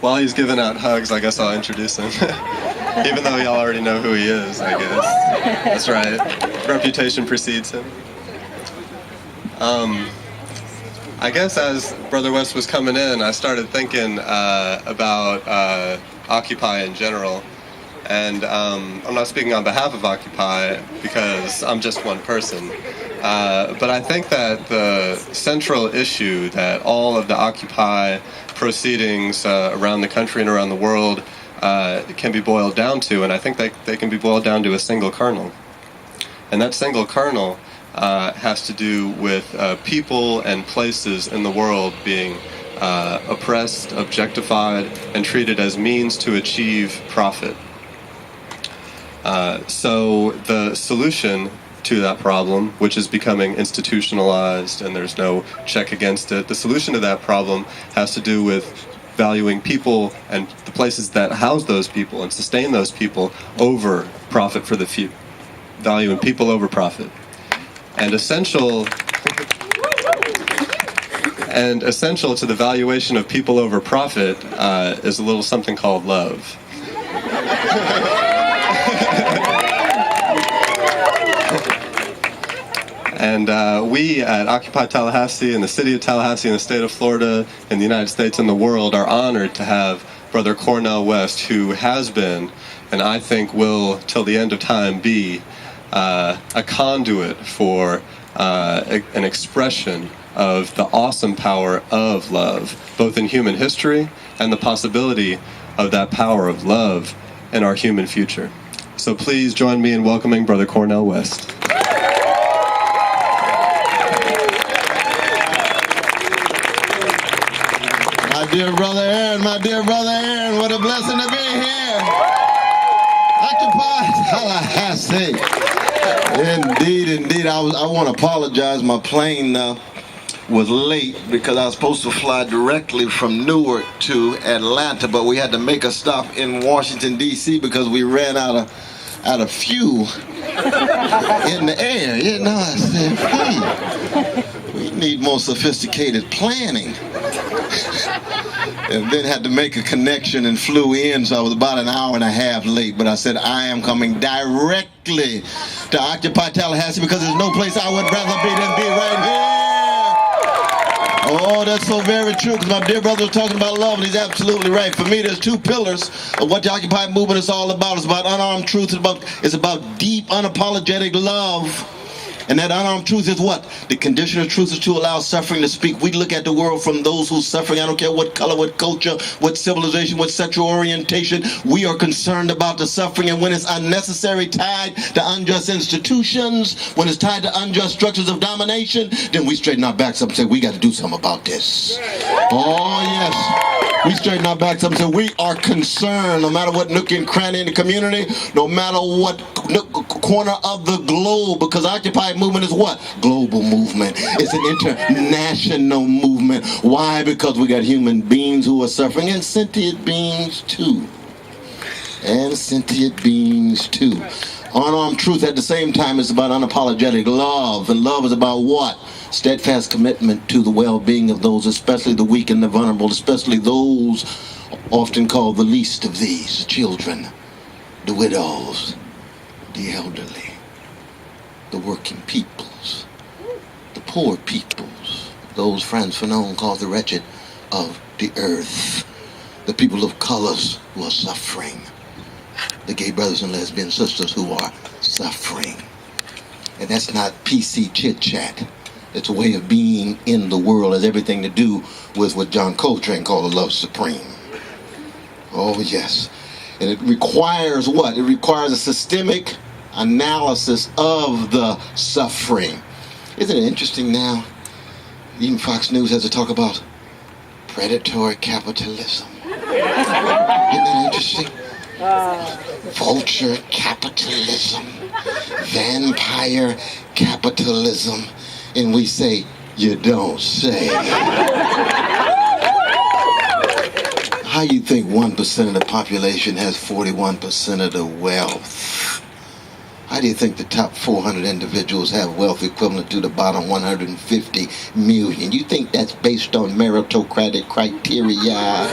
While he's giving out hugs, I guess I'll introduce him. Even though y'all already know who he is, I guess. That's right. Reputation precedes him. I guess as Brother West was coming in, I started thinking about Occupy in general. And I'm not speaking on behalf of Occupy because I'm just one person. But I think that the central issue that all of the Occupy proceedings around the country and around the world can be boiled down to, and I think they can be boiled down to a single kernel. And that single kernel has to do with people and places in the world being oppressed, objectified, and treated as means to achieve profit. So the solution to that problem, which is becoming institutionalized and there's no check against it, the solution to that problem has to do with valuing people and the places that house those people and sustain those people over profit for the few. Valuing people over profit. And essential to the valuation of people over profit is a little something called love. And we at Occupy Tallahassee, in the city of Tallahassee, in the state of Florida, in the United States, and the world, are honored to have Brother Cornel West, who has been, and I think will, till the end of time, be a conduit for an expression of the awesome power of love, both in human history and the possibility of that power of love in our human future. So please join me in welcoming Brother Cornel West. My dear brother Aaron, what a blessing to be here. Occupy Tallahassee. Indeed. I want to apologize. My plane was late because I was supposed to fly directly from Newark to Atlanta, but we had to make a stop in Washington, D.C. because we ran out of fuel in the air. You know, I said, we need more sophisticated planning. And then had to make a connection and flew in, so I was about an hour and a half late. But I said, I am coming directly to Occupy Tallahassee because there's no place I would rather be than be right here. Oh, that's so very true, because my dear brother was talking about love, and he's absolutely right. For me, there's two pillars of what the Occupy movement is all about. It's about unarmed truth. It's about deep, unapologetic love. And that unarmed truth is what? The condition of truth is to allow suffering to speak. We look at the world from those who's suffering. I don't care what color, what culture, what civilization, what sexual orientation. We are concerned about the suffering. And when it's unnecessary, tied to unjust institutions, when it's tied to unjust structures of domination, then we straighten our backs up and say, we got to do something about this. Oh, yes. We straighten our backs up and say, we are concerned, no matter what nook and cranny in the community, no matter what corner of the globe, because Occupy movement is what? Global movement. It's an international movement. Why? Because we got human beings who are suffering, and sentient beings too. Unarmed truth at the same time is about unapologetic love, and love is about what? Steadfast commitment to the well-being of those, especially the weak and the vulnerable, especially those often called the least of these, the children, the widows, the elderly, the working peoples, the poor peoples, those Frantz Fanon called the wretched of the earth, the people of colors who are suffering, the gay brothers and lesbian sisters who are suffering. And that's not PC chit-chat. It's a way of being in the world. It has everything to do with what John Coltrane called a love supreme. Oh, yes. And it requires what? It requires a systemic analysis of the suffering. Isn't it interesting now? Even Fox News has to talk about predatory capitalism. Isn't that interesting? Vulture capitalism, vampire capitalism, and we say, you don't say. How you think 1% of the population has 41% of the wealth? How do you think the top 400 individuals have wealth equivalent to the bottom 150 million? You think that's based on meritocratic criteria?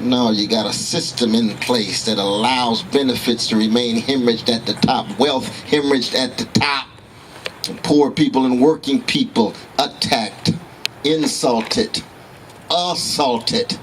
No, you got a system in place that allows benefits to remain hemorrhaged at the top, wealth hemorrhaged at the top, and poor people and working people attacked, insulted, assaulted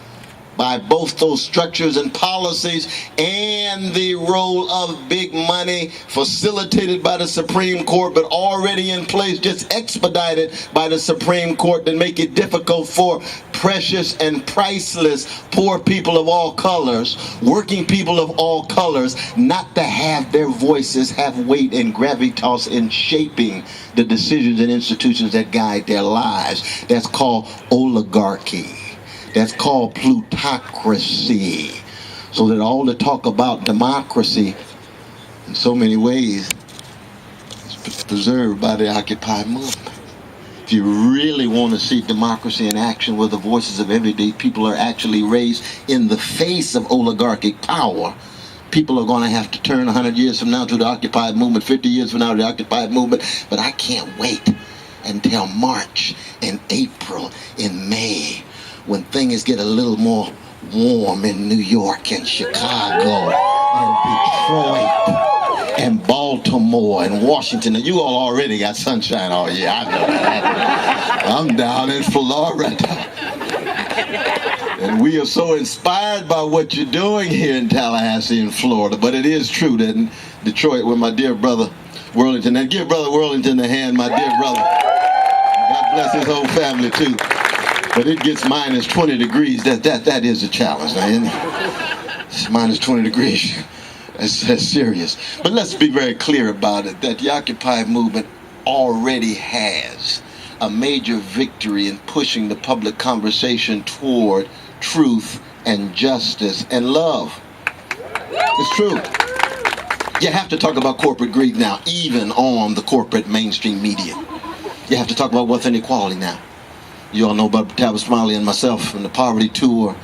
by both those structures and policies, and the role of big money facilitated by the Supreme Court, but already in place, just expedited by the Supreme Court, that make it difficult for precious and priceless poor people of all colors, working people of all colors, not to have their voices have weight and gravitas in shaping the decisions and institutions that guide their lives. That's called oligarchy. That's called plutocracy. So that all the talk about democracy in so many ways is preserved by the Occupy movement. If you really want to see democracy in action, where the voices of everyday people are actually raised in the face of oligarchic power, people are going to have to turn 100 years from now to the Occupy movement, 50 years from now to the Occupy movement. But I can't wait until March and April and May, when things get a little more warm in New York and Chicago and Detroit and Baltimore and Washington. And you all already got sunshine all year. I know that. I'm down in Florida. And we are so inspired by what you're doing here in Tallahassee in Florida. But it is true that in Detroit, with my dear brother Worlington, and give Brother Worlington a hand, my dear brother. God bless his whole family too. But it gets minus 20 degrees. That is a challenge, man. It's minus 20 degrees. That's serious. But let's be very clear about it, that the Occupy movement already has a major victory in pushing the public conversation toward truth and justice and love. It's true. You have to talk about corporate greed now, even on the corporate mainstream media. You have to talk about wealth inequality now. You all know about Tabitha Smiley and myself and the poverty tour,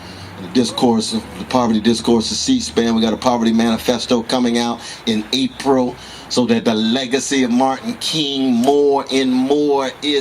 the discourse, the poverty discourse of C-SPAN. We got a poverty manifesto coming out in April, so that the legacy of Martin King more and more is